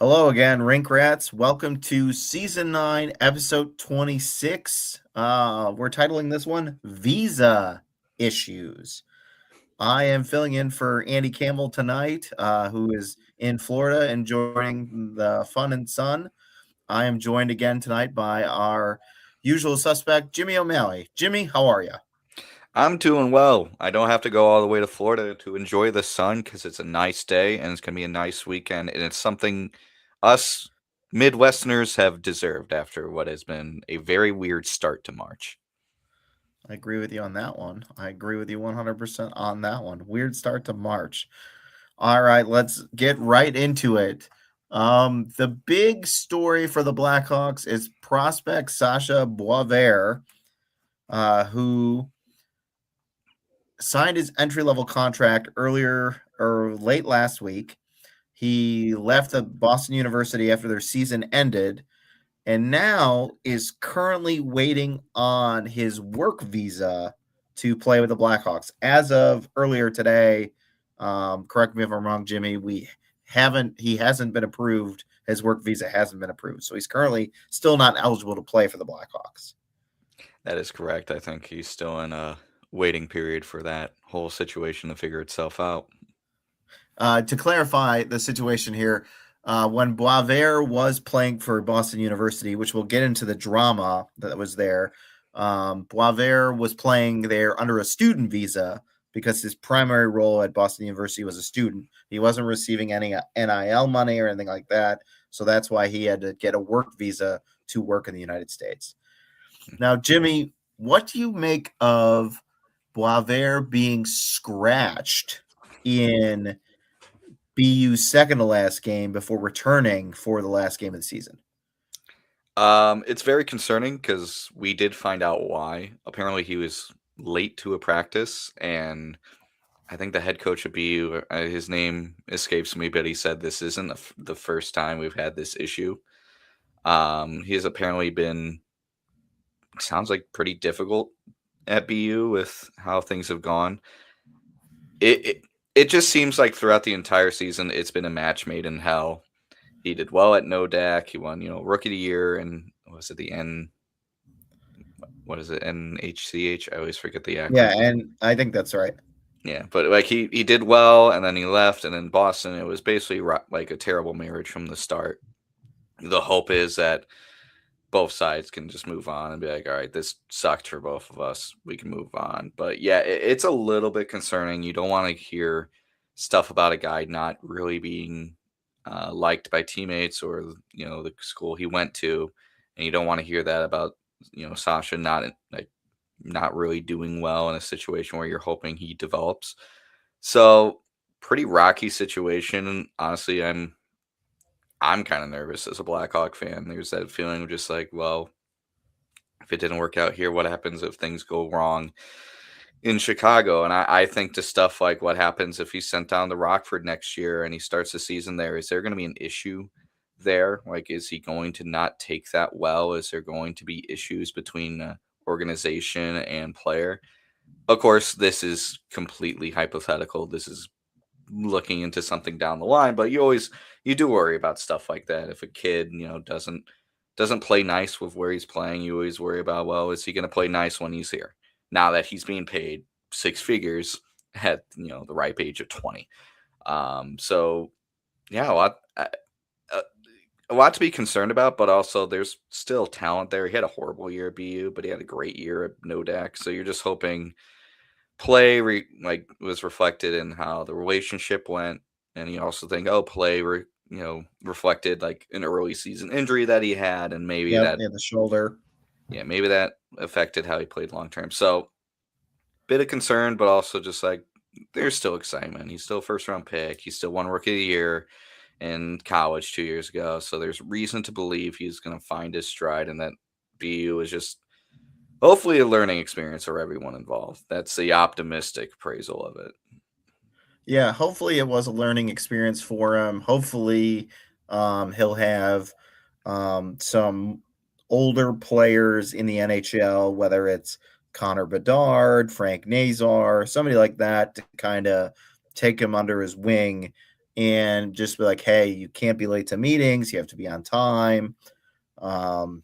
Hello again, Rink Rats. Welcome to Season 9, Episode 26. We're titling this one Visa Issues. I am filling in for Andy Campbell tonight, who is in Florida enjoying the fun and sun. I am joined again tonight by our usual suspect, Jimmy O'Malley. Jimmy, how are you? I'm doing well. I don't have to go all the way to Florida to enjoy the sun because it's a nice day and it's going to be a nice weekend. And it's something us Midwesterners have deserved after what has been a very weird start to March. I agree with you on that one. I agree with you 100% on that one. Weird start to March. All right, let's get right into it. The big story for the Blackhawks is prospect Sasha Boisvert, who signed his entry-level contract earlier or late last week. He left the Boston University after their season ended and now is currently waiting on his work visa to play with the Blackhawks. As of earlier today, correct me if I'm wrong, Jimmy, he hasn't been approved. His work visa hasn't been approved. So he's currently still not eligible to play for the Blackhawks. That is correct. I think he's still in a waiting period for that whole situation to figure itself out. To clarify the situation here, when Boisvert was playing for Boston University, which we'll get into the drama that was there, Boisvert was playing there under a student visa because his primary role at Boston University was a student. He wasn't receiving any NIL money or anything like that. So that's why he had to get a work visa to work in the United States. Now, Jimmy, what do you make of Boisvert being scratched in BU's second to last game before returning for the last game of the season? It's very concerning because we did find out why. Apparently, he was late to a practice, and I think the head coach of BU, his name escapes me, but he said this isn't the first time we've had this issue. He has apparently been, sounds like pretty difficult at BU with how things have gone. It just seems like throughout the entire season, it's been a match made in hell. He did well at NODAC. He won, Rookie of the Year, and was it the N? What is it? NHCH? I always forget the acronym. Yeah, and I think that's right. Yeah, but like he did well, and then he left, and then Boston. It was basically like a terrible marriage from the start. The hope is that both sides can just move on and be like, all right, this sucked for both of us. We can move on. But yeah, it's a little bit concerning. You don't want to hear stuff about a guy not really being liked by teammates or the school he went to, and you don't want to hear that about Sasha not really doing well in a situation where you're hoping he develops. So pretty rocky situation. Honestly, I'm kind of nervous as a Blackhawk fan. There's that feeling of just like, well, if it didn't work out here, what happens if things go wrong in Chicago? And I think to stuff like what happens if he's sent down to Rockford next year and he starts the season there, is there going to be an issue there? Like, is he going to not take that well? Is there going to be issues between organization and player? Of course, this is completely hypothetical. This is looking into something down the line, but you do worry about stuff like that. If a kid, doesn't play nice with where he's playing, you always worry about, well, is he going to play nice when he's here? Now that he's being paid six figures at the ripe age of 20. So yeah, a lot to be concerned about, but also there's still talent there. He had a horrible year at BU, but he had a great year at NODAC. So you're just hoping play was reflected in how the relationship went, and you also think, oh, play reflected like an early season injury that he had, and maybe Yep, that yeah, the shoulder. maybe that affected how he played long term. So bit of concern, but also just like there's still excitement. He's still first round pick. He still won Rookie of the Year in college 2 years ago. So there's reason to believe he's going to find his stride, and that BU is just hopefully a learning experience for everyone involved. That's the optimistic appraisal of it. Yeah, hopefully it was a learning experience for him. Hopefully he'll have some older players in the NHL, whether it's Connor Bedard, Frank Nazar, somebody like that, to kind of take him under his wing and just be like, hey, you can't be late to meetings. You have to be on time. Um,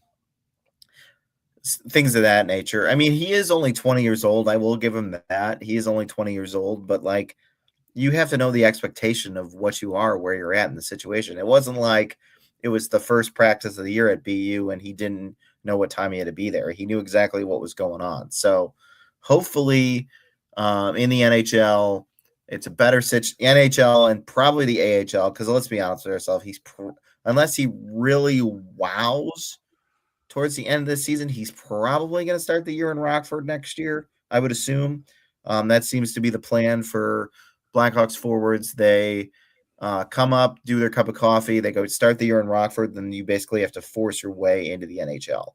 things of that nature. I mean, he is only 20 years old. I will give him that. He is only 20 years old, but like you have to know the expectation of what you are, where you're at in the situation. It wasn't like it was the first practice of the year at BU and he didn't know what time he had to be there. He knew exactly what was going on. So hopefully in the NHL, it's a better NHL and probably the AHL, because let's be honest with ourselves, unless he really wows towards the end of the season, he's probably going to start the year in Rockford next year, I would assume. That seems to be the plan for Blackhawks forwards. They come up, do their cup of coffee, they go start the year in Rockford, then you basically have to force your way into the NHL.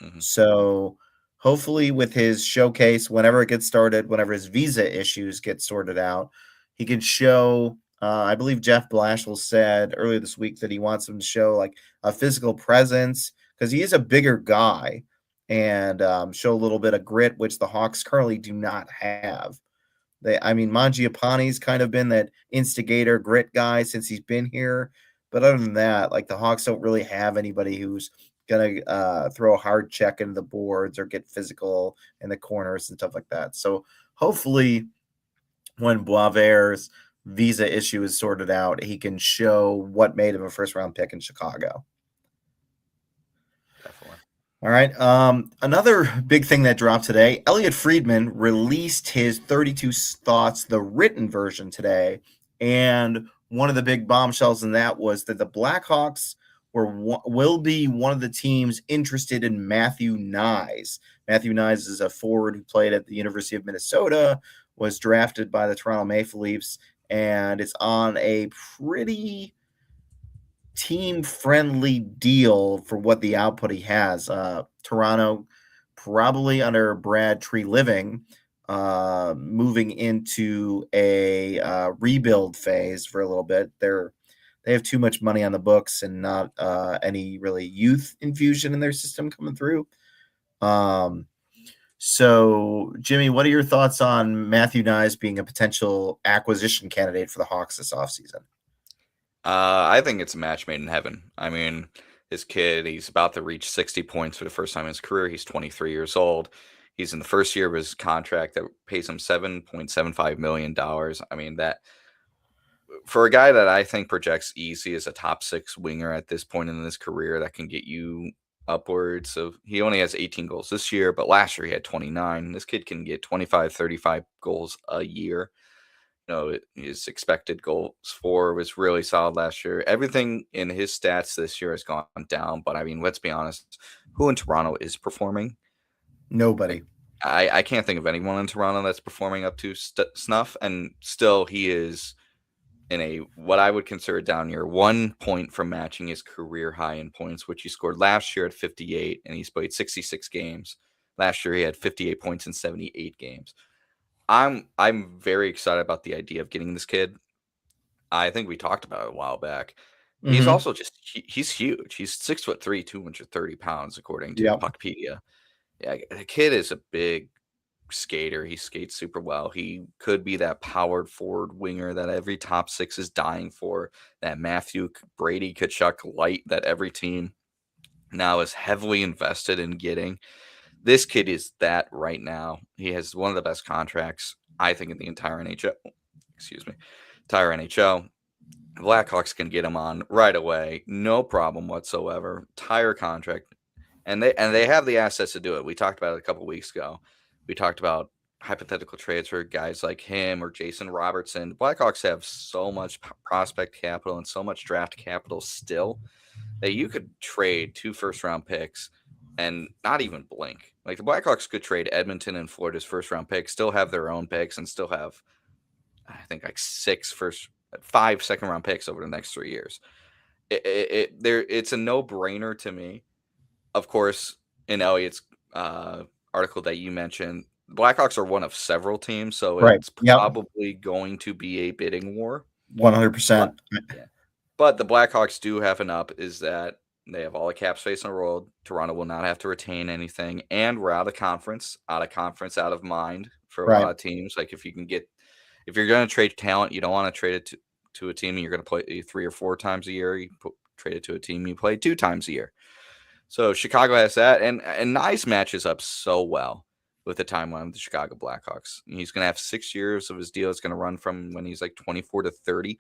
Mm-hmm. So hopefully with his showcase, whenever it gets started, whenever his visa issues get sorted out, he can show, I believe Jeff Blashill said earlier this week that he wants him to show like a physical presence, because he is a bigger guy, and show a little bit of grit, which the Hawks currently do not have. Mangiapane's kind of been that instigator grit guy since he's been here. But other than that, like the Hawks don't really have anybody who's going to throw a hard check into the boards or get physical in the corners and stuff like that. So hopefully when Boisvert's visa issue is sorted out, he can show what made him a first-round pick in Chicago. Definitely. All right. Another big thing that dropped today, Elliot Friedman released his 32 Thoughts, the written version today. And one of the big bombshells in that was that the Blackhawks will be one of the teams interested in Matthew Knies. Matthew Knies is a forward who played at the University of Minnesota, was drafted by the Toronto Maple Leafs, and it's on a pretty team-friendly deal for what the output he has. Toronto, probably under Brad Treliving, moving into a rebuild phase for a little bit. They have too much money on the books and not any really youth infusion in their system coming through. So, Jimmy, what are your thoughts on Matthew Knies being a potential acquisition candidate for the Hawks this offseason? I think it's a match made in heaven. I mean, this kid, he's about to reach 60 points for the first time in his career. He's 23 years old. He's in the first year of his contract that pays him $7.75 million. I mean, that for a guy that I think projects easy as a top 6 winger at this point in his career, that can get you upwards of, he only has 18 goals this year, but last year he had 29. This kid can get 25, 35 goals a year. His expected goals for was really solid last year. Everything in his stats this year has gone down, but I mean, let's be honest, who in Toronto is performing? Nobody. I can't think of anyone in Toronto that's performing up to snuff, and still he is in a what I would consider down year, 1 point from matching his career high in points, which he scored last year at 58, and he's played 66 games. Last year he had 58 points in 78 games. I'm very excited about the idea of getting this kid. I think we talked about it a while back. Mm-hmm. He's also he's huge. He's 6'3", 230 pounds, according to Puckpedia. Yeah, the kid is a big skater. He skates super well. He could be that powered forward winger that every top 6 is dying for. That Matthew Brady Tkachuk light that every team now is heavily invested in getting. This kid is that right now. He has one of the best contracts, I think, in the entire NHL. Entire NHL. The Blackhawks can get him on right away, no problem whatsoever. Entire contract, and they have the assets to do it. We talked about it a couple weeks ago. We talked about hypothetical trades for guys like him or Jason Robertson. The Blackhawks have so much prospect capital and so much draft capital still that you could trade 2 first-round picks and not even blink. Like the Blackhawks could trade Edmonton and Florida's first-round picks, still have their own picks, and still have, I think, like 5 second-round picks over the next 3 years. It's a no-brainer to me. Of course, in Elliott's article that you mentioned, the Blackhawks are one of several teams, so it's probably going to be a bidding war. 100%. Yeah. But the Blackhawks do have an up, is that they have all the cap space in the world. Toronto will not have to retain anything, and we're out of conference, out of mind for a lot of teams. Like if you're going to trade talent, you don't want to trade it to a team you're going to play 3 or 4 times a year. You trade it to a team you play 2 times a year. So Chicago has that, and Knies matches up so well with the timeline of the Chicago Blackhawks. He's going to have 6 years of his deal. It's going to run from when he's like 24 to 30.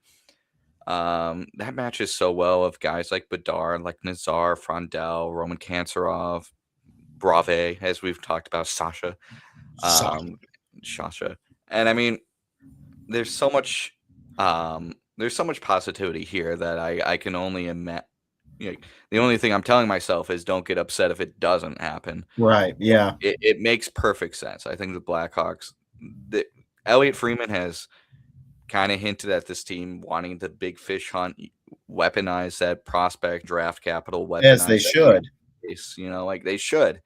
That matches so well of guys like Bedard, like Nazar, Frondel, Roman Kanserov, Brave, as we've talked about, Sasha. Sasha. And I mean, there's so much positivity here that I can only imagine. The only thing I'm telling myself is don't get upset if it doesn't happen. Right. Yeah. It makes perfect sense. I think the Blackhawks, Elliot Freeman has kind of hinted at this team wanting the big fish hunt, weaponize that prospect draft capital, weaponize As they should. Base, like they should.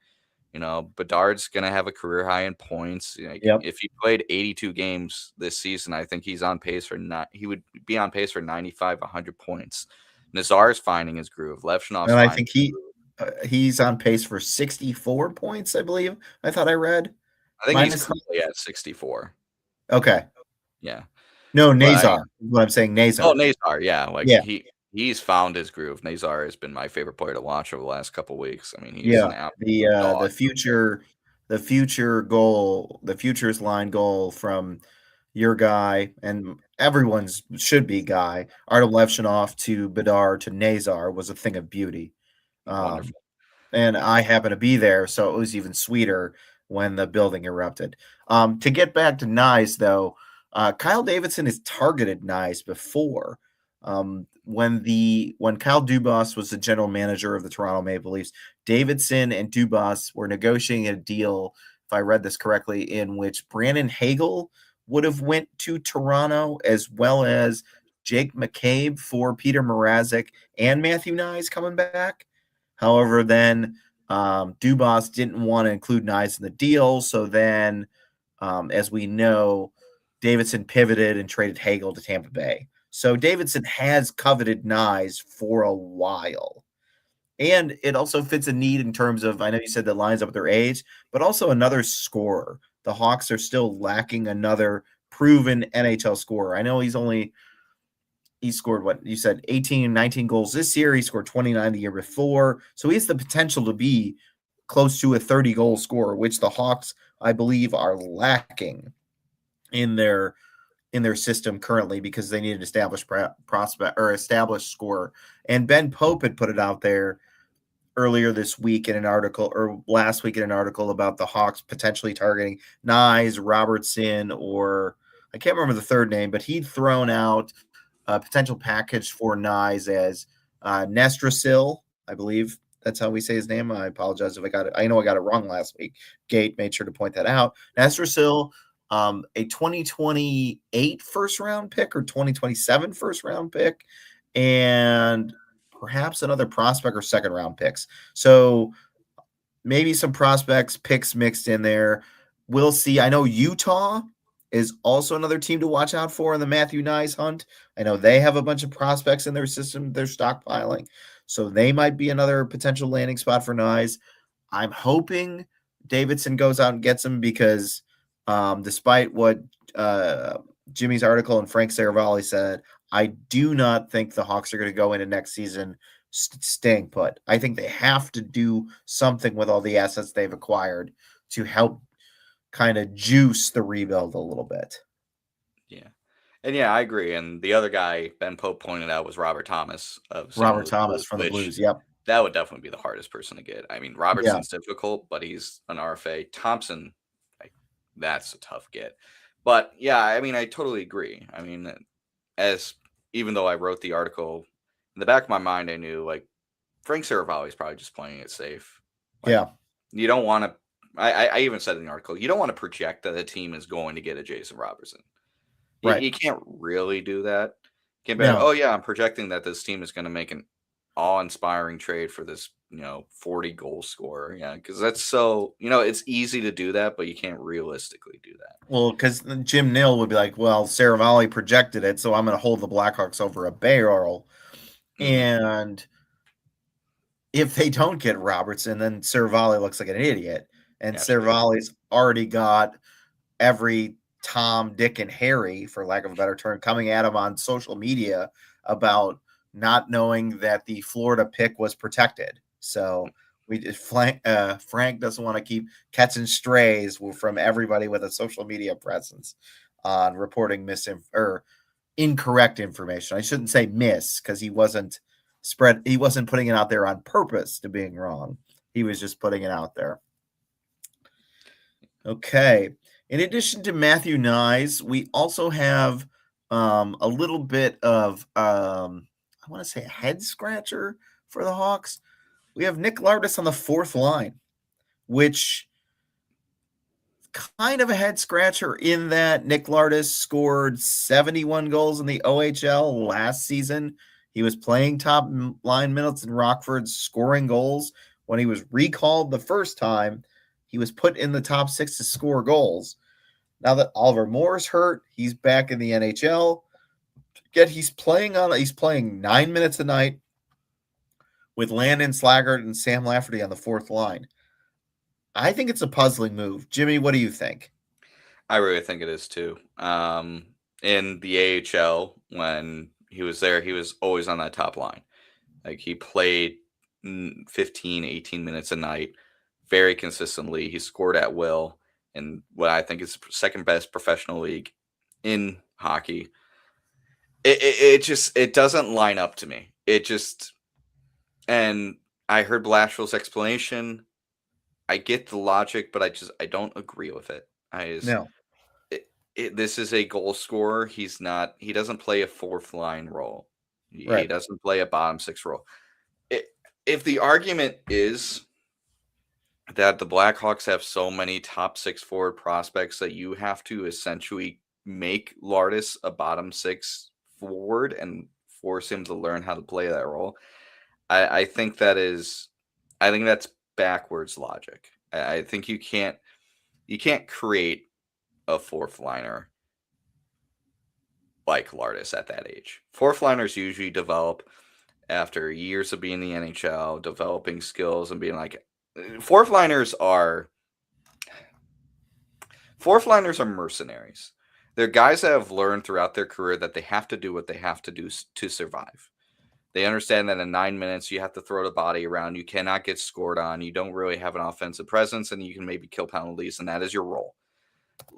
Bedard's going to have a career high in points. Yep. If he played 82 games this season, I think he's on pace he would be on pace for 95, 100 points. Nazar's finding his groove. Levshinov's and I think he's on pace for 64 points, I believe. I thought I read. I think he's currently at 64. Okay. Yeah. No, Nazar. What I'm saying, Nazar. Oh, Nazar, yeah. He's found his groove. Nazar has been my favorite player to watch over the last couple of weeks. I mean, he's an the future's line goal from your guy and everyone's should be guy, Artem Levshinov to Bedard to Nazar was a thing of beauty. Wonderful. And I happen to be there, so it was even sweeter when the building erupted. To get back to Knies, though, Kyle Davidson has targeted Knies before. When Kyle Dubas was the general manager of the Toronto Maple Leafs, Davidson and Dubas were negotiating a deal, if I read this correctly, in which Brandon Hagel would have went to Toronto, as well as Jake McCabe for Peter Mrazek and Matthew Knies coming back. However, then Dubas didn't want to include Knies in the deal, so then, as we know, Davidson pivoted and traded Hagel to Tampa Bay. So Davidson has coveted Knies for a while. And it also fits a need in terms of, I know you said that lines up with their age, but also another scorer. The Hawks are still lacking another proven NHL scorer. I know he scored what you said, 18, 19 goals this year. He scored 29 the year before. So he has the potential to be close to a 30-goal scorer, which the Hawks, I believe, are lacking in their system currently because they need an established prospect or established scorer. And Ben Pope had put it out there earlier this week in an article, or last week in an article, about the Hawks potentially targeting Knies, Robertson, or I can't remember the third name, but he'd thrown out a potential package for Knies as Nestrasil, I believe that's how we say his name. I apologize if I got it. I know I got it wrong last week. Gate made sure to point that out. Nestrasil, a 2028 first round pick or 2027 first round pick, and perhaps another prospect or second round picks. So maybe some prospects picks mixed in there. We'll see. I know Utah is also another team to watch out for in the Matthew Knies hunt. I know they have a bunch of prospects in their system they're stockpiling, so they might be another potential landing spot for Knies. I'm hoping Davidson goes out and gets him because despite what Jimmy's article and Frank Saravalli said, I do not think the Hawks are going to go into next season staying put. I think they have to do something with all the assets they've acquired to help kind of juice the rebuild a little bit. Yeah. And yeah, I agree. And the other guy Ben Pope pointed out was Robert Thomas of Robert Thomas from the Blues. Yep. That would definitely be the hardest person to get. I mean, Robertson's difficult, but he's an RFA. Thompson, that's a tough get. But yeah, I mean, I totally agree. I mean, even though I wrote the article, in the back of my mind, I knew Frank Saravalli is probably just playing it safe. You don't want to. I even said in the article, you don't want to project that a team is going to get a Jason Robertson. You can't really do that. Can't be oh yeah, I'm projecting that this team is going to make an awe-inspiring trade for this 40-goal scorer. Yeah, because that's so it's easy to do that, but you can't realistically do that. Well, because Jim Nill would be like, well, Saravalli projected it, so I'm going to hold the Blackhawks over a barrel. Mm-hmm. And if they don't get Robertson, then Saravalli looks like an idiot. And Saravalli's already got every Tom, Dick, and Harry, for lack of a better term, coming at him on social media about not knowing that the Florida pick was protected. So Frank doesn't want to keep catching strays from everybody with a social media presence on reporting incorrect information. I shouldn't say because he wasn't putting it out there on purpose to being wrong. He was just putting it out there. Okay. In addition to Matthew Knies, we also have a little bit of I want to say a head scratcher for the Hawks. We have Nick Lardis on the fourth line, which kind of a head scratcher in that Nick Lardis scored 71 goals in the OHL last season. He was playing top line minutes in Rockford, scoring goals. When he was recalled the first time, he was put in the top 6 to score goals. Now that Oliver Moore's hurt, he's back in the NHL. Yet he's playing 9 minutes a night with Landon Slaggert and Sam Lafferty on the fourth line. I think it's a puzzling move. Jimmy, what do you think? I really think it is too. In the AHL, when he was there, he was always on that top line. Like he played 15, 18 minutes a night very consistently. He scored at will in what I think is second best professional league in hockey. It doesn't line up to me. And I heard Blashill's explanation. I get the logic, but I don't agree with it. No. This is a goal scorer. He doesn't play a fourth line role. Right. He doesn't play a bottom six role. If the argument is that the Blackhawks have so many top six forward prospects that you have to essentially make Lardis a bottom six forward and force him to learn how to play that role, I think that's backwards logic. I think you can't create a fourth liner like Lardis at that age. Fourth liners usually develop after years of being in the NHL, developing skills and being like, fourth liners are mercenaries. They're guys that have learned throughout their career that they have to do what they have to do to survive. They understand that in 9 minutes, you have to throw the body around. You cannot get scored on. You don't really have an offensive presence, and you can maybe kill penalties, and that is your role.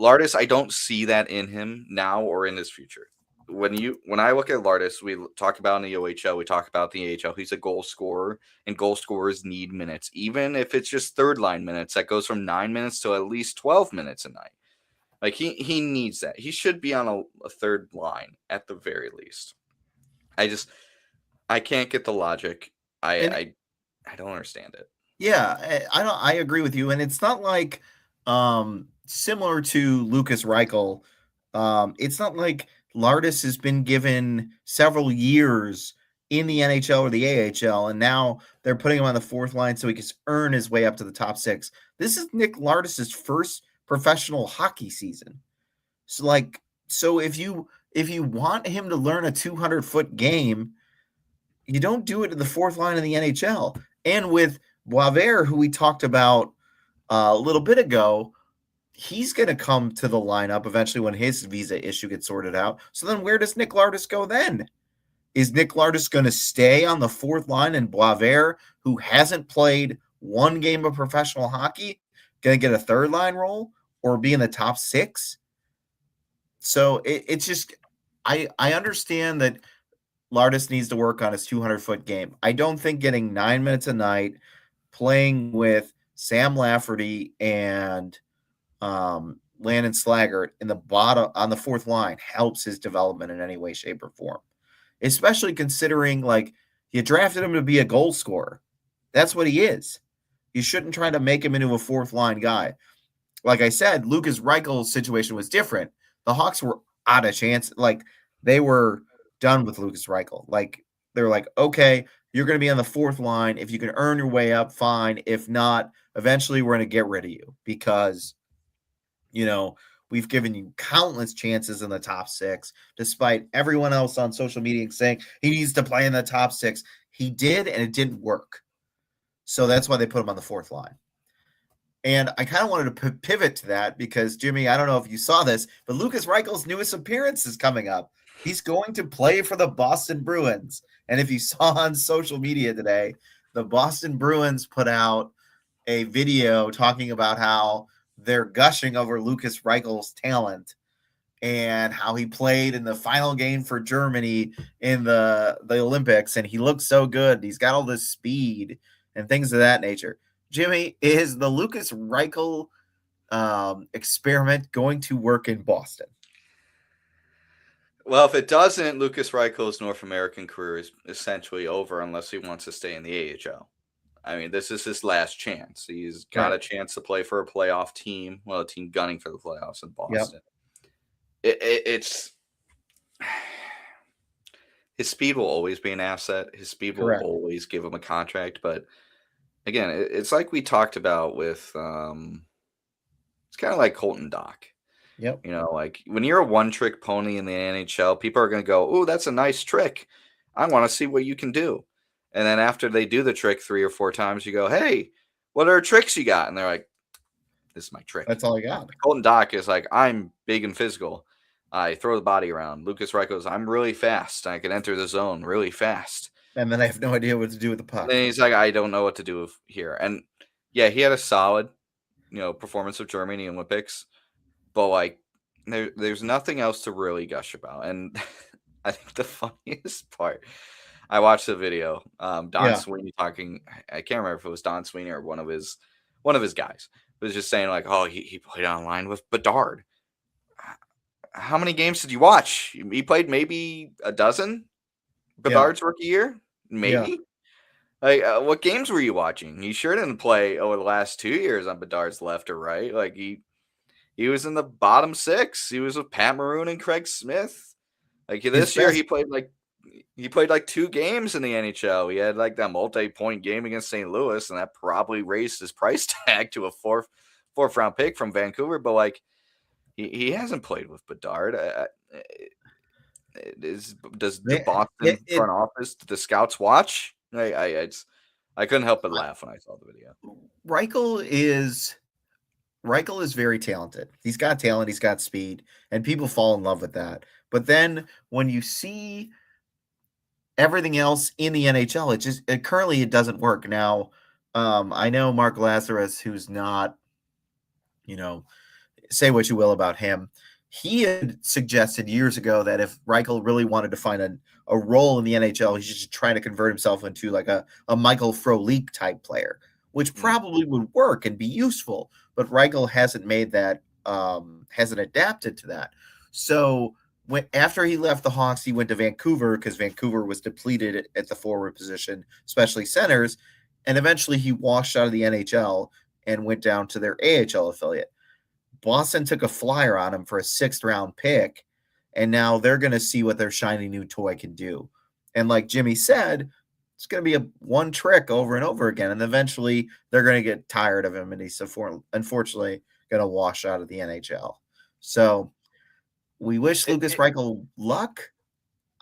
Lardis, I don't see that in him now or in his future. When I look at Lardis, we talk about in the OHL, we talk about the AHL. He's a goal scorer, and goal scorers need minutes. Even if it's just third line minutes, that goes from 9 minutes to at least 12 minutes a night. Like he needs that. He should be on a third line at the very least. I can't get the logic. I don't understand it. Yeah, I agree with you, and it's not like similar to Lucas Reichel. It's not like Lardis has been given several years in the NHL or the AHL, and now they're putting him on the fourth line so he can earn his way up to the top six. This is Nick Lardis's first professional hockey season. So if you want him to learn a 200-foot game, you don't do it in the fourth line in the NHL. And with Boisvert, who we talked about a little bit ago, he's going to come to the lineup eventually when his visa issue gets sorted out. So then where does Nick Lardis go then? Is Nick Lardis going to stay on the fourth line and Boisvert, who hasn't played one game of professional hockey, going to get a third line role or be in the top six? So it's just, I understand that Lardis needs to work on his 200-foot game. I don't think getting 9 minutes a night playing with Sam Lafferty and Landon Slaggert in the bottom on the fourth line helps his development in any way, shape, or form. Especially considering you drafted him to be a goal scorer. That's what he is. You shouldn't try to make him into a fourth line guy. Like I said, Lucas Reichel's situation was different. The Hawks were out of chance. They were done with Lucas Reichel. They're like, okay, you're going to be on the fourth line. If you can earn your way up, fine. If not, eventually we're going to get rid of you because, we've given you countless chances in the top six, despite everyone else on social media saying he needs to play in the top six. He did, and it didn't work. So that's why they put him on the fourth line. And I kind of wanted to pivot to that because, Jimmy, I don't know if you saw this, but Lucas Reichel's newest appearance is coming up. He's going to play for the Boston Bruins. And if you saw on social media today, the Boston Bruins put out a video talking about how they're gushing over Lucas Reichel's talent and how he played in the final game for Germany in the Olympics. And he looks so good. He's got all this speed and things of that nature. Jimmy, is the Lucas Reichel experiment going to work in Boston? Well, if it doesn't, Lucas Reichel's North American career is essentially over unless he wants to stay in the AHL. I mean, this is his last chance. He's got a chance to play for a playoff team, well, a team gunning for the playoffs in Boston. Yep. It's his speed will always be an asset. His speed will always give him a contract. But again, it's like we talked about with it's kind of like Colton Dock. Yep. You know, like when you're a one-trick pony in the NHL, people are going to go, "Oh, that's a nice trick. I want to see what you can do." And then after they do the trick 3 or 4 times, you go, "Hey, what are tricks you got?" And they're like, "This is my trick. That's all I got." Colton Dock is like, "I'm big and physical. I throw the body around." Lucas Reichel is, "I'm really fast. I can enter the zone really fast." And then I have no idea what to do with the puck. And he's like, "I don't know what to do here." And yeah, he had a solid, performance of Germany Olympics, but like there's nothing else to really gush about. And I think the funniest part, I watched the video. Don Sweeney talking. I can't remember if it was Don Sweeney or one of his guys was just saying like, "Oh, he played online with Bedard." How many games did you watch? He played maybe a dozen. Bedard's rookie year, maybe. Yeah. Like, what games were you watching? He sure didn't play over the last 2 years on Bedard's left or right. Like he was in the bottom 6. He was with Pat Maroon and Craig Smith. Like this year, he played like 2 games in the NHL. He had like that multi-point game against St. Louis, and that probably raised his price tag to a fourth round pick from Vancouver. But like, he hasn't played with Bedard. Does the Boston front office, the scouts watch? I couldn't help but laugh when I saw the video. Reichel is very talented. He's got talent, he's got speed, and people fall in love with that. But then when you see everything else in the NHL, currently it doesn't work. Now, I know Mark Lazarus, who's not, say what you will about him. He had suggested years ago that if Reichel really wanted to find a role in the NHL, he should try to convert himself into like a Michael Frolik type player, which probably would work and be useful. But Reichel hasn't made that, hasn't adapted to that. So after he left the Hawks, he went to Vancouver because Vancouver was depleted at the forward position, especially centers. And eventually he washed out of the NHL and went down to their AHL affiliate. Boston took a flyer on him for a 6th round pick, and now they're going to see what their shiny new toy can do. And like Jimmy said, it's going to be a one trick over and over again, and eventually they're going to get tired of him, and he's unfortunately going to wash out of the NHL. So we wish Lucas Reichel luck.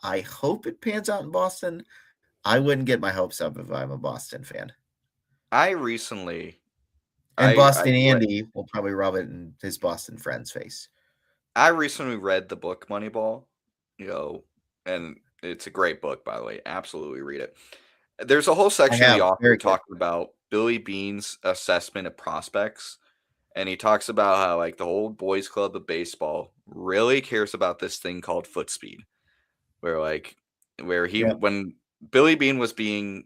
I hope it pans out in Boston. I wouldn't get my hopes up if I'm a Boston fan. And Boston Andy will probably rub it in his Boston friend's face. I recently read the book Moneyball, and it's a great book, by the way. Absolutely read it. There's a whole section of the author talking about Billy Beane's assessment of prospects, and he talks about how like the old boys club of baseball really cares about this thing called foot speed, when Billy Beane was being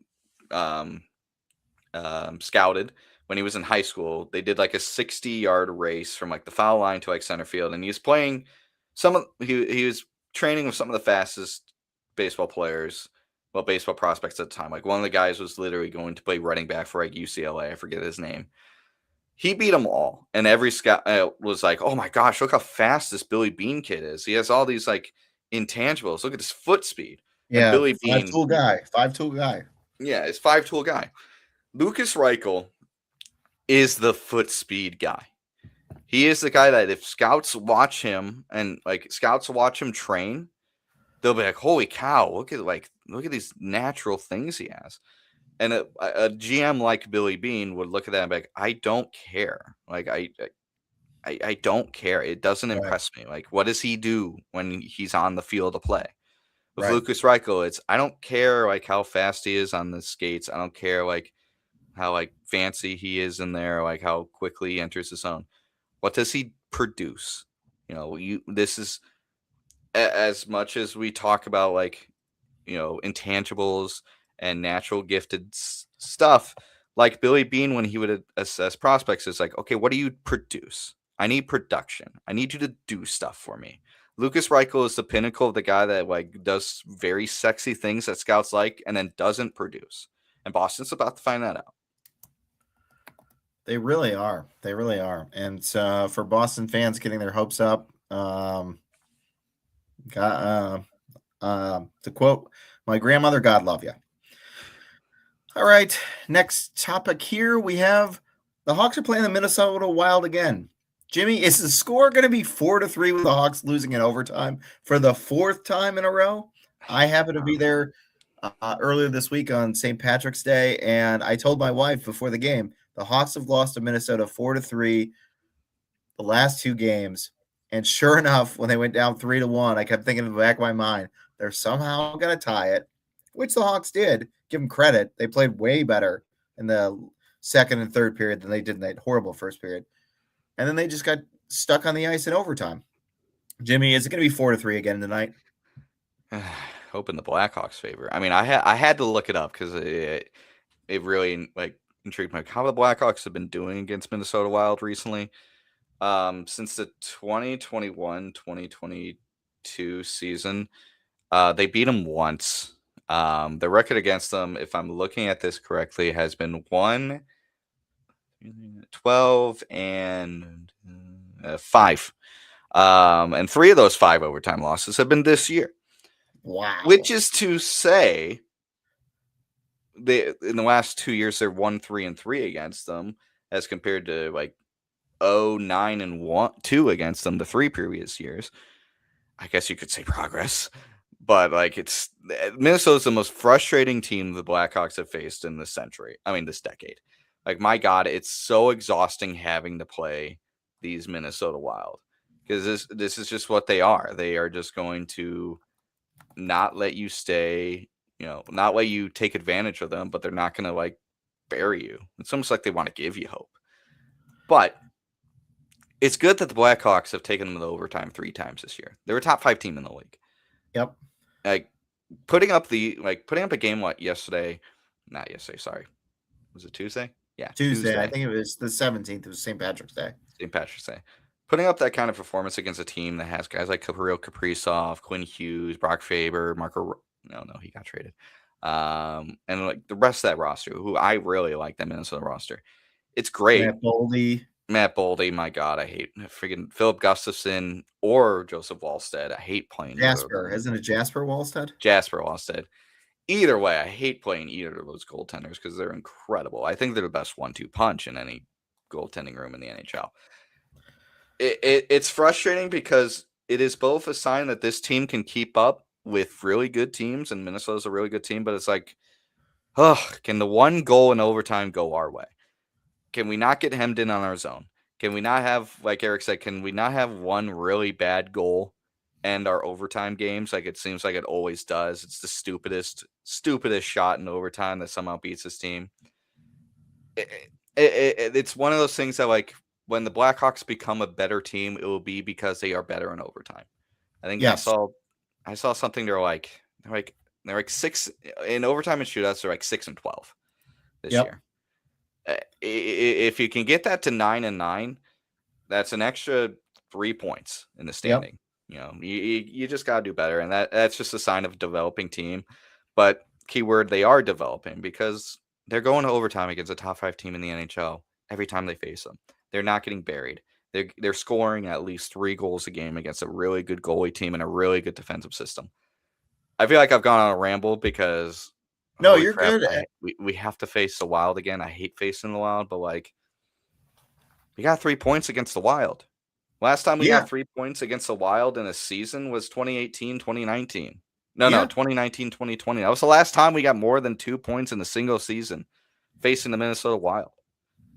scouted. When he was in high school, they did like a 60-yard race from like the foul line to like center field, and he was playing he was training with some of the fastest baseball prospects at the time. Like one of the guys was literally going to play running back for like UCLA. I forget his name. He beat them all, and every scout was like, "Oh my gosh, look how fast this Billy Beane kid is! He has all these like intangibles. Look at his foot speed." Yeah, Billy Beane, 5-tool guy. Yeah, it's 5-tool guy. Lucas Reichel is the foot speed guy. He is the guy that if scouts watch him and like scouts watch him train, they'll be like, "Holy cow, look at these natural things he has." And a GM like Billy Bean would look at that and be like, I don't care. Like, I don't care. It doesn't Right. impress me. Like, what does he do when he's on the field to play? With Right. Lucas Reichel, it's I don't care like how fast he is on the skates. I don't care like how like fancy he is in there, like how quickly he enters the zone. What does he produce? This is as much as we talk about like intangibles and natural gifted stuff. Like Billy Bean, when he would assess prospects, is like, okay, what do you produce? I need production. I need you to do stuff for me. Lucas Reichel is the pinnacle of the guy that like does very sexy things that scouts like, and then doesn't produce. And Boston's about to find that out. They really are. They really are. And for Boston fans getting their hopes up, to quote my grandmother, God love you. All right. Next topic here. We have the Hawks are playing the Minnesota Wild again. Jimmy, is the score going to be 4-3 with the Hawks losing in overtime for the fourth time in a row? I happen to be there earlier this week on St. Patrick's Day, and I told my wife before the game the Hawks have lost to Minnesota 4-3 the last two games. And sure enough, when they went down 3-1, I kept thinking in the back of my mind, they're somehow going to tie it, which the Hawks did. Give them credit. They played way better in the second and third period than they did in that horrible first period. And then they just got stuck on the ice in overtime. Jimmy, is it going to be 4-3 again tonight? Hope in the Blackhawks' favor. I mean, I had to look it up because it really like intrigued me. How the Blackhawks have been doing against Minnesota Wild recently. Since the 2021-2022 season, they beat them once. The record against them, if I'm looking at this correctly, has been 12 and 5. And 3 of those 5 overtime losses have been this year. Wow. Which is to say, in the last 2 years, they're 1-3-3 against them, as compared to like 9-2 against them the 3 previous years. I guess you could say progress, but like Minnesota's the most frustrating team the Blackhawks have faced in this century. I mean, this decade. Like, my God, it's so exhausting having to play these Minnesota Wild, because this is just what they are. They are just going to not let you stay, not let you take advantage of them, but they're not going to like bury you. It's almost like they want to give you hope. But it's good that the Blackhawks have taken them to overtime 3 times this year. They're a top 5 team in the league. Yep. Like putting up a game not yesterday, sorry. Was it Tuesday? Yeah. Tuesday. I think it was the 17th. It was St. Patrick's Day. St. Patrick's Day. Putting up that kind of performance against a team that has guys like Kirill Kaprizov, Quinn Hughes, Brock Faber, he got traded. And like the rest of that roster, who I really like, that Minnesota roster. It's great. Matt Boldy, my God, I hate freaking Philip Gustafson or Joseph Wallstead. I hate playing Jasper. Isn't it Jasper Wallstead? Jasper Wallstead. Either way, I hate playing either of those goaltenders because they're incredible. I think they're the best 1-2 punch in any goaltending room in the NHL. It's frustrating because it is both a sign that this team can keep up with really good teams, and Minnesota's a really good team, but it's like, can the one goal in overtime go our way? Can we not get hemmed in on our zone? Can we not have, like Eric said, can we not have one really bad goal end our overtime games like it seems like it always does? It's the stupidest shot in overtime that somehow beats this team. It's one of those things that, like, when the Blackhawks become a better team, it will be because they are better in overtime. I think I saw something. They're like 6 in overtime and shootouts. They're like 6-12 this year. If you can get that to 9-9, that's an extra 3 points in the standing. Yep. You just got to do better, and that's just a sign of a developing team. But keyword, they are developing because they're going to overtime against a top 5 team in the NHL every time they face them. They're not getting buried. They're scoring at least 3 goals a game against a really good goalie team and a really good defensive system. I feel like I've gone on a ramble because no, you're good. We have to face the Wild again. I hate facing the Wild, but like, we got 3 points against the Wild. Last time we got 3 points against the Wild in a season was 2018, 2019. No, Yeah. 2019, 2020. That was the last time we got more than 2 points in a single season facing the Minnesota Wild.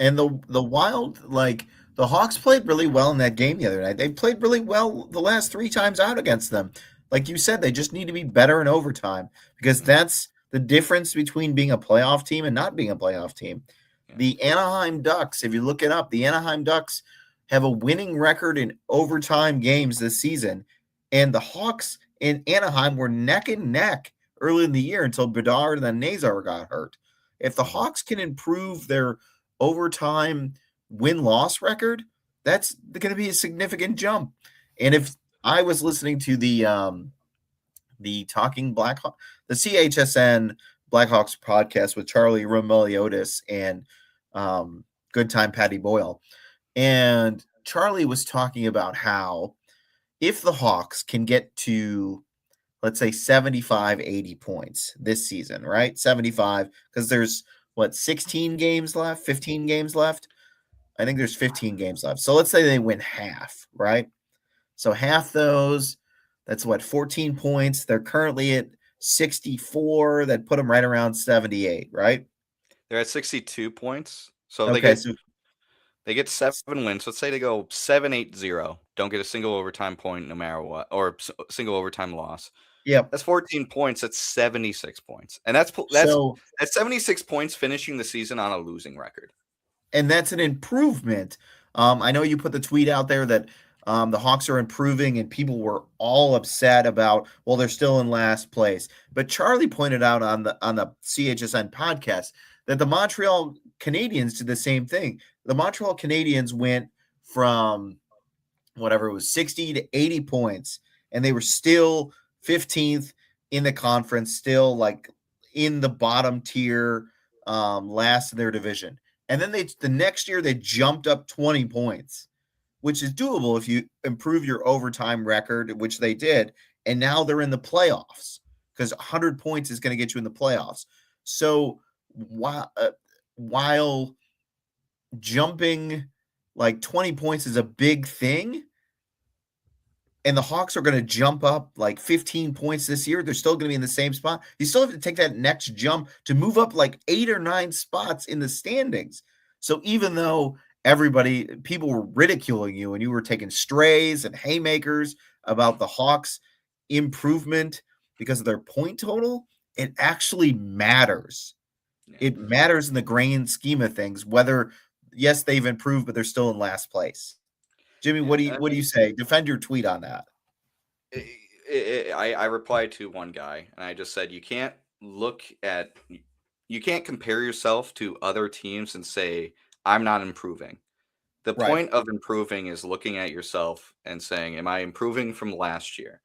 And the Wild, like the Hawks played really well in that game the other night. They played really well the last three times out against them. Like you said, they just need to be better in overtime because that's the difference between being a playoff team and not being a playoff team. Yeah. The Anaheim Ducks, if you look it up, the Anaheim Ducks have a winning record in overtime games this season. And the Hawks in Anaheim were neck and neck early in the year until Bedard and then Nazar got hurt. If the Hawks can improve their overtime win-loss record, that's going to be a significant jump. And if I was listening to the Talking Blackhawks, the CHSN Blackhawks podcast with Charlie Roumeliotis and Good Time Patty Boyle, and Charlie was talking about how if the Hawks can get to, let's say, 75, 80 points this season, right? 75, because there's, 16 games left, 15 games left? I think there's 15 games left. So let's say they win half, right? So half those, that's 14 points. They're currently at 64. That put them right around 78, right? They're at 62 points. So okay, they get 7 wins. Let's say they go 7-8-0. Don't get a single overtime point no matter what, or single overtime loss. Yep. That's 14 points. That's 76 points. And that's 76 points finishing the season on a losing record. And that's an improvement. I know you put the tweet out there that the Hawks are improving and people were all upset about, well, they're still in last place. But Charlie pointed out on the CHSN podcast that the Montreal Canadiens did the same thing. The Montreal Canadiens went from whatever it was, 60 to 80 points, and they were still 15th in the conference, still like in the bottom tier, last in their division. And then the next year they jumped up 20 points, which is doable if you improve your overtime record, which they did. And now they're in the playoffs because 100 points is going to get you in the playoffs. So while jumping like 20 points is a big thing, and the Hawks are going to jump up like 15 points this year, they're still going to be in the same spot. You still have to take that next jump to move up like 8 or 9 spots in the standings. So even though people were ridiculing you and you were taking strays and haymakers about the Hawks' improvement because of their point total, it actually matters. It matters in the grand scheme of things, whether, yes, they've improved, but they're still in last place. Jimmy, what do you say? Defend your tweet on that. I replied to one guy and I just said, you can't compare yourself to other teams and say, I'm not improving. The point of improving is looking at yourself and saying, am I improving from last year?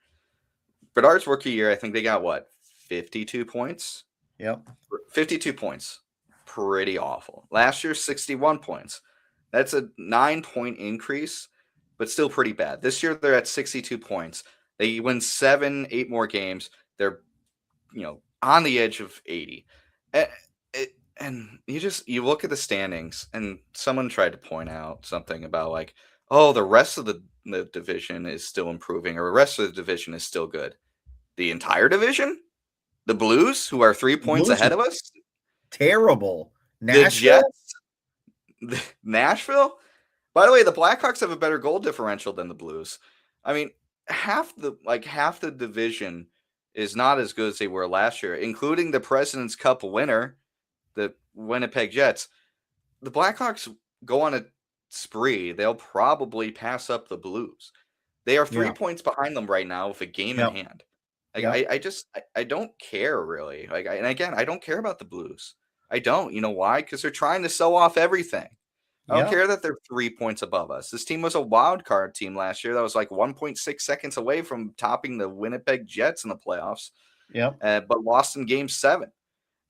Bedard's rookie year, I think they got 52 points? Yep. 52 points. Pretty awful. Last year, 61 points. That's a 9-point increase, but still pretty bad. This year, they're at 62 points. They win 7-8 more games. They're, on the edge of 80. And you look at the standings, and someone tried to point out something about the rest of the division is still improving, or the rest of the division is still good. The entire division? The Blues, who are 3 points ahead of us? Terrible. Nashville? The Jets? Nashville? By the way, the Blackhawks have a better goal differential than the Blues. I mean, half the division is not as good as they were last year, including the President's Cup winner, the Winnipeg Jets. The Blackhawks go on a spree. They'll probably pass up the Blues. They are 3 points behind them right now with a game in hand. I don't care really. And again, I don't care about the Blues. I don't. You know why? Because they're trying to sell off everything. I don't care that they're 3 points above us. This team was a wild card team last year that was 1.6 seconds away from topping the Winnipeg Jets in the playoffs. But lost in Game 7.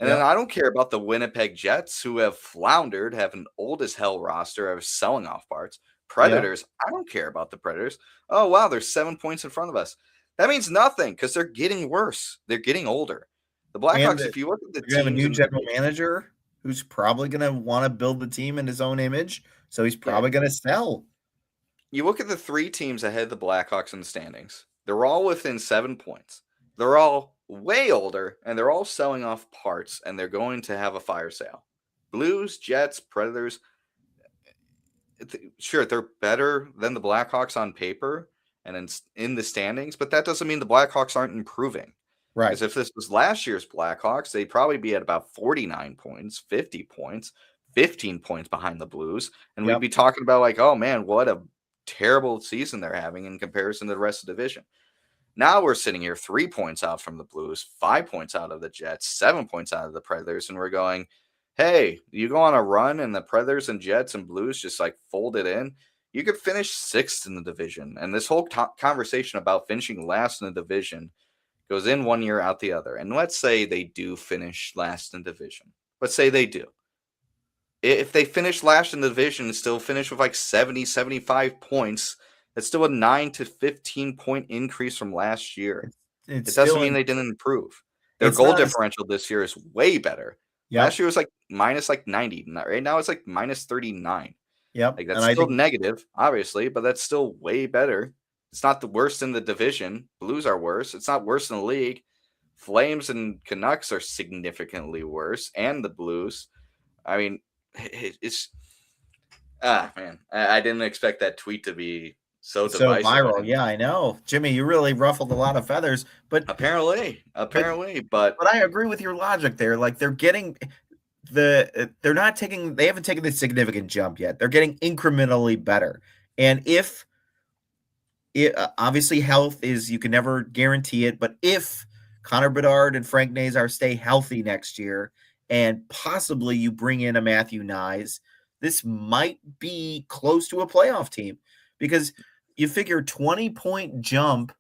And then I don't care about the Winnipeg Jets, who have floundered, have an old as hell roster, are selling off parts. Predators, I don't care about the Predators. Oh, wow, they're 7 points in front of us. That means nothing because they're getting worse. They're getting older. The Blackhawks, if you look at the team, you have a new general manager who's probably going to want to build the team in his own image, so he's probably going to sell. You look at the 3 teams ahead of the Blackhawks in the standings. They're all within 7 points. They're all way older, and they're all selling off parts, and they're going to have a fire sale. Blues, Jets, Predators, sure, they're better than the Blackhawks on paper and in the standings, but that doesn't mean the Blackhawks aren't improving. Right. Because if this was last year's Blackhawks, they'd probably be at about 49 points, 50 points, 15 points behind the Blues. And we'd Yep. be talking about like, oh man, what a terrible season they're having in comparison to the rest of the division. Now we're sitting here 3 points out from the Blues, 5 points out of the Jets, 7 points out of the Predators, and we're going, hey, you go on a run and the Predators and Jets and Blues just like fold it in, you could finish 6th in the division. And this whole conversation about finishing last in the division goes in one year, out the other. And let's say they do finish last in the division. Let's say they do. If they finish last in the division and still finish with like 70, 75 points, it's still a 9 to 15 point increase from last year. It's It doesn't still mean they didn't improve. Their it's goal not differential this year is way better. yep. Last year was like minus like 90. Right now it's like minus 39. Yep. Like And that's I still think negative, obviously, but that's still way better. It's not the worst in the division. Blues are worse. It's not worse in the league. Flames and Canucks are significantly worse, and the Blues. I mean, it's man. I didn't expect that tweet to be so so divisive. viral. Yeah, I know. Jimmy, you really ruffled a lot of feathers, but Apparently, but I agree with your logic there. Like they're getting they're not taking they haven't taken the significant jump yet. They're getting incrementally better. And if obviously health is you can never guarantee it, but if Connor Bedard and Frank Nazar stay healthy next year, and possibly you bring in a Matthew Knies, this might be close to a playoff team because you figure 20-point jump.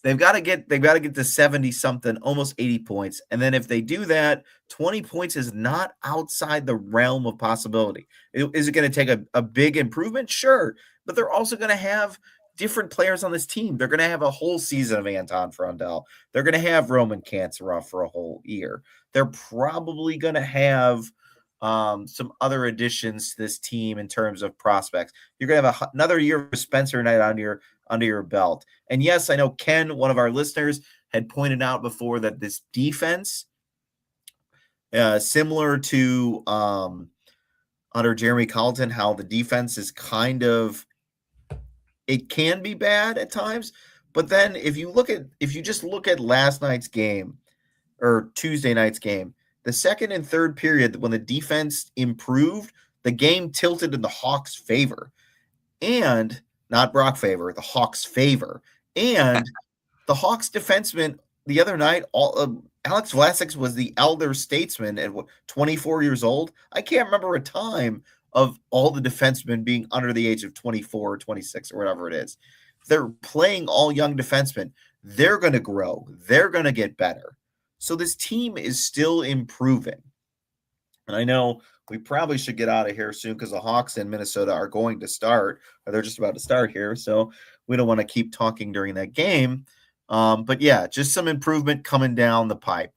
They've got to get to 70 something, almost 80 points. And then if they do that, 20 points is not outside the realm of possibility. Is it going to take a big improvement? Sure. But they're also going to have different players on this team. They're going to have a whole season of Anton Frondell. They're going to have Roman Kantsarov for a whole year. They're probably going to have some other additions to this team in terms of prospects. You're going to have another year of Spencer Knight under your belt. And yes, I know Ken, one of our listeners, had pointed out before that this defense, similar to under Jeremy Colleton, how the defense is kind of, it can be bad at times. But then if you just look at last night's game or Tuesday night's game, the second and third period, when the defense improved, the game tilted in the Hawks' favor. And not Brock favor, the Hawks' favor. And the Hawks defenseman the other night, Alex Vlasic was the elder statesman at 24 years old. I can't remember a time of all the defensemen being under the age of 24 or 26 or whatever it is. They're playing all young defensemen. They're going to grow. They're going to get better. So this team is still improving. And I know we probably should get out of here soon because the Hawks in Minnesota are going to start, or they're just about to start here. So we don't want to keep talking during that game. But yeah, just some improvement coming down the pipe.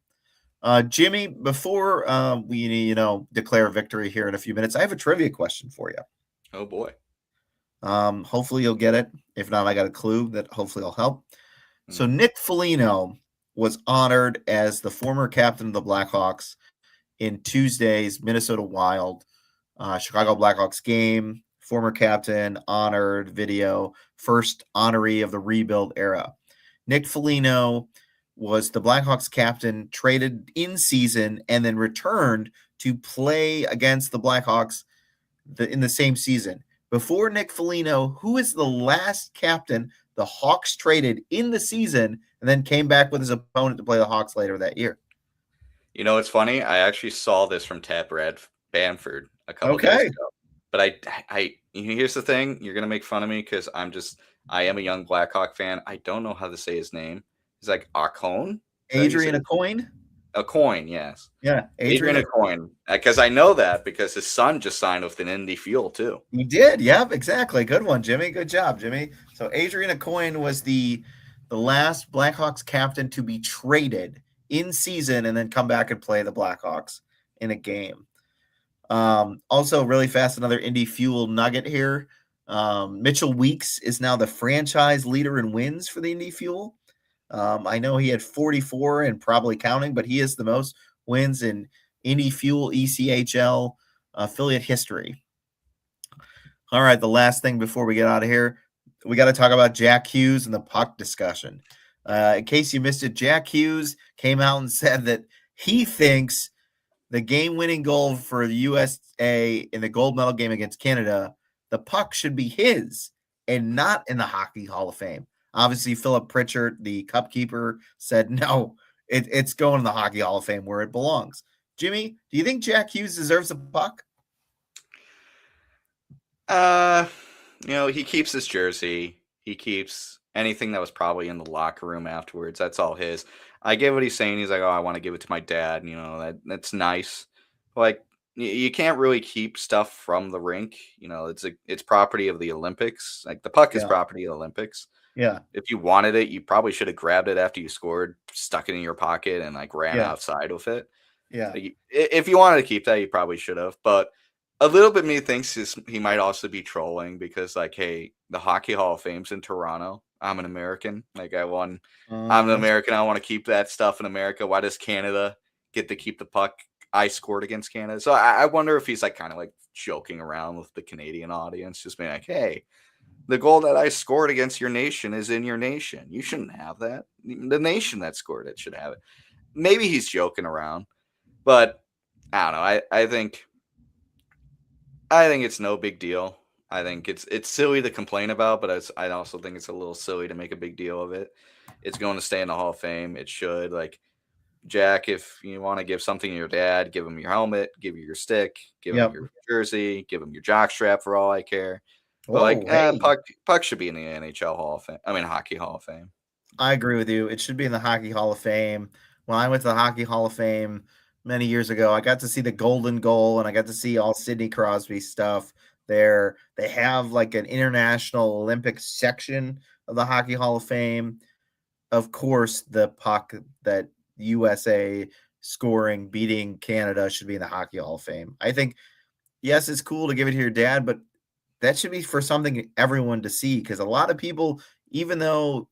Jimmy, before we declare victory here in a few minutes, I have a trivia question for you. Oh boy. Hopefully you'll get it. If not, I got a clue that hopefully will help. So Nick Foligno was honored as the former captain of the Blackhawks in Tuesday's Minnesota Wild Chicago Blackhawks game. Former captain, honored video, first honoree of the rebuild era. Nick Foligno was the Blackhawks captain, traded in season, and then returned to play against the Blackhawks in the same season. Before Nick Foligno, who is the last captain the Hawks traded in the season and then came back with his opponent to play the Hawks later that year? You know, it's funny. I actually saw this from Tab Bamford a couple days ago. But here's the thing. You're going to make fun of me because I am a young Blackhawk fan. I don't know how to say his name. He's like Acone? Adrian Aucoin? Aucoin, yes. Yeah, Adrian Aucoin. Because I know that because his son just signed with an Indy Fuel too. He did. Yep, exactly. Good one, Jimmy. Good job, Jimmy. So Adrian Aucoin was the last Blackhawks captain to be traded in season and then come back and play the Blackhawks in a game. Also, really fast, another Indy Fuel nugget here. Mitchell Weeks is now the franchise leader in wins for the Indy Fuel. I know he had 44 and probably counting, but he is the most wins in Indy Fuel ECHL affiliate history. All right, the last thing before we get out of here, we got to talk about Jack Hughes and the puck discussion. In case you missed it, Jack Hughes came out and said that he thinks the game-winning goal for the USA in the gold medal game against Canada, the puck should be his and not in the Hockey Hall of Fame. Obviously, Philip Pritchard, the cup keeper, said no, it's going in the Hockey Hall of Fame where it belongs. Jimmy, do you think Jack Hughes deserves a puck? He keeps his jersey. He keeps anything that was probably in the locker room afterwards. That's all his. I get what he's saying. He's like, oh, I want to give it to my dad. That's nice. Like, you can't really keep stuff from the rink. It's property of the Olympics. Like, the puck is property of the Olympics. Yeah. If you wanted it, you probably should have grabbed it after you scored, stuck it in your pocket, and like ran outside with it. Yeah. Like, if you wanted to keep that, you probably should have. But a little bit me thinks he might also be trolling because, like, hey, the Hockey Hall of Fame's in Toronto. I'm an American. Like, I'm an American. I want to keep that stuff in America. Why does Canada get to keep the puck I scored against Canada? So I wonder if he's like kind of like joking around with the Canadian audience, just being like, hey, the goal that I scored against your nation is in your nation. You shouldn't have that. The nation that scored it should have it. Maybe he's joking around, but I don't know. I think it's no big deal. I think it's silly to complain about, but I also think it's a little silly to make a big deal of it. It's going to stay in the Hall of Fame. It should. Like, Jack, if you want to give something to your dad, give him your helmet, give him your stick, give him your jersey, give him your jockstrap for all I care. But puck should be in the NHL Hall of Fame. I mean, Hockey Hall of Fame. I agree with you. It should be in the Hockey Hall of Fame. When I went to the Hockey Hall of Fame many years ago, I got to see the golden goal and I got to see all Sidney Crosby stuff there. They have like an international Olympic section of the Hockey Hall of Fame. Of course, the puck that USA scoring, beating Canada should be in the Hockey Hall of Fame. I think, yes, it's cool to give it to your dad, but that should be for something everyone to see because a lot of people, even though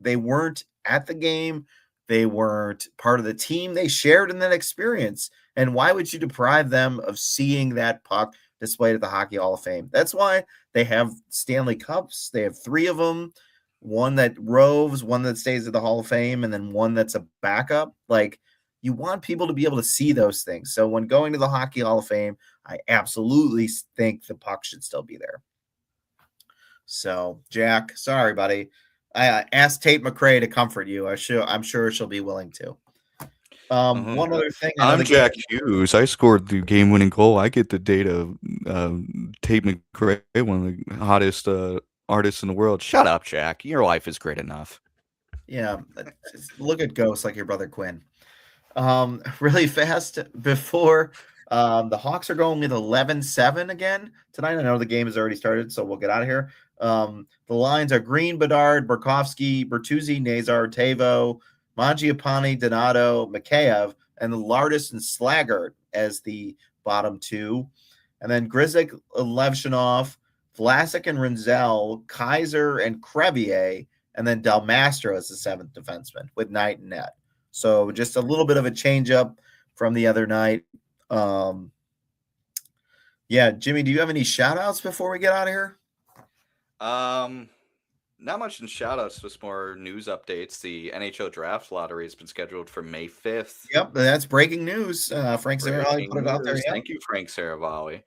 they weren't at the game, they weren't part of the team, they shared in that experience. And why would you deprive them of seeing that puck displayed at the Hockey Hall of Fame? That's why they have Stanley Cups. They have 3 of them, one that roves, one that stays at the Hall of Fame, and then one that's a backup. Like, you want people to be able to see those things. So when going to the Hockey Hall of Fame, I absolutely think the puck should still be there. So, Jack, sorry, buddy. I asked Tate McRae to comfort you. I'm sure she'll be willing to. One other thing. I'm Jack Hughes. I scored the game-winning goal. I get the data. Tate McRae, one of the hottest artists in the world. Shut up, Jack. Your life is great enough. Yeah, look at ghosts like your brother Quinn. Really fast before the Hawks are going with 11-7 again tonight. I know the game has already started, so we'll get out of here. The lines are Green, Bedard, Burakovsky, Bertuzzi, Nazar, Tavo, Mangiapane, Donato, Mikheyev, and the Lardis and Slaggert as the bottom 2. And then Grzyk, Levshinov, Vlasic and Rinzel, Kaiser and Crevier, and then Del Mastro as the 7th defenseman with Knight and net. So just a little bit of a change up from the other night. Yeah, Jimmy, do you have any shout outs before we get out of here? Not much in shout outs, just more news updates. The NHL draft lottery has been scheduled for May 5th. Yep, that's breaking news. Frank Saravalli put it out there. Thank you, Frank Saravalli.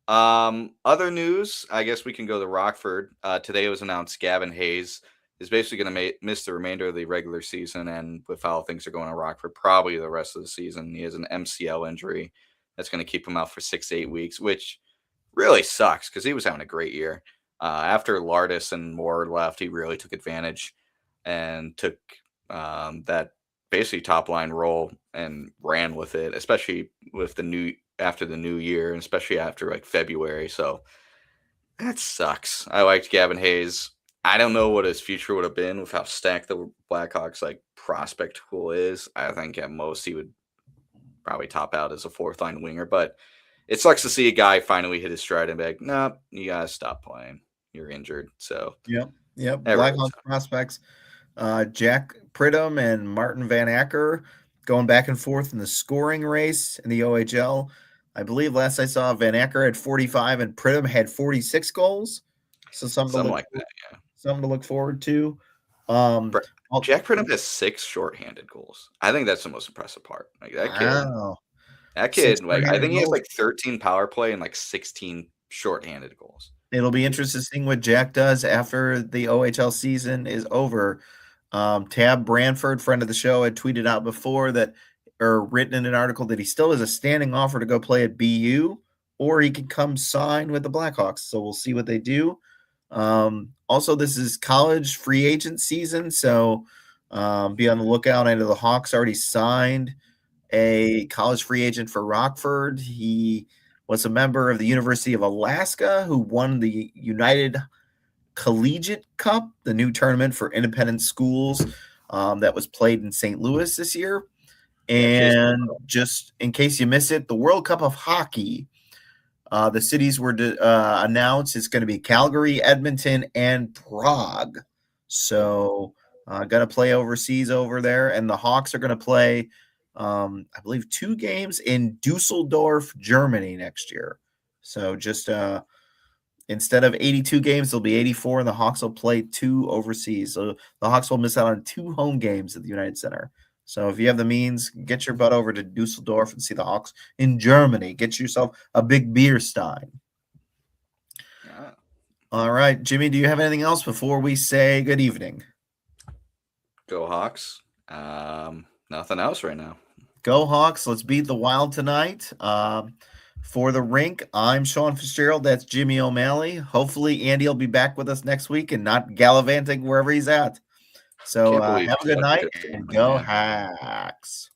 Other news, I guess we can go to Rockford. Today it was announced Gavin Hayes is basically going to miss the remainder of the regular season, and with how things are going in Rockford, probably the rest of the season. He has an MCL injury that's going to keep him out for 6 to 8 weeks, which really sucks because he was having a great year. After Lardis and Moore left, he really took advantage and took that basically top line role and ran with it, especially with after the new year, and especially after like February. So that sucks. I liked Gavin Hayes. I don't know what his future would have been with how stacked the Blackhawks like prospect pool is. I think at most he would probably top out as a 4th line winger, but it sucks to see a guy finally hit his stride and be like, "Nah, you gotta stop playing. You're injured." So yep. Blackhawks prospects. Jack Pridham and Martin Van Acker going back and forth in the scoring race in the OHL. I believe last I saw, Van Acker had 45 and Pridham had 46 goals. So something like that, yeah. Something to look forward to. Jack Pridham has 6 shorthanded goals. I think that's the most impressive part. Like that kid, like I think he has like 13 power play and like 16 shorthanded goals. It'll be interesting seeing what Jack does after the OHL season is over. Tab Branford, friend of the show, had tweeted out before that, or written in an article, that he still has a standing offer to go play at BU, or he can come sign with the Blackhawks. So we'll see what they do. Also, this is college free agent season, so be on the lookout. I know the Hawks already signed a college free agent for Rockford. He was a member of the University of Alaska who won the United Collegiate Cup, the new tournament for independent schools that was played in St. Louis this year. And just in case you miss it, the World Cup of Hockey, the cities were announced. It's going to be Calgary, Edmonton, and Prague. So going to play overseas over there. And the Hawks are going to play, I believe, 2 games in Dusseldorf, Germany next year. So just instead of 82 games, there'll be 84, and the Hawks will play 2 overseas. So the Hawks will miss out on 2 home games at the United Center. So if you have the means, get your butt over to Dusseldorf and see the Hawks in Germany. Get yourself a big beer stein. Yeah. All right, Jimmy, do you have anything else before we say good evening? Go Hawks. Nothing else right now. Go Hawks. Let's beat the Wild tonight. For the Rink, I'm Sean Fitzgerald. That's Jimmy O'Malley. Hopefully, Andy will be back with us next week and not gallivanting wherever he's at. So have a good night and go Hawks.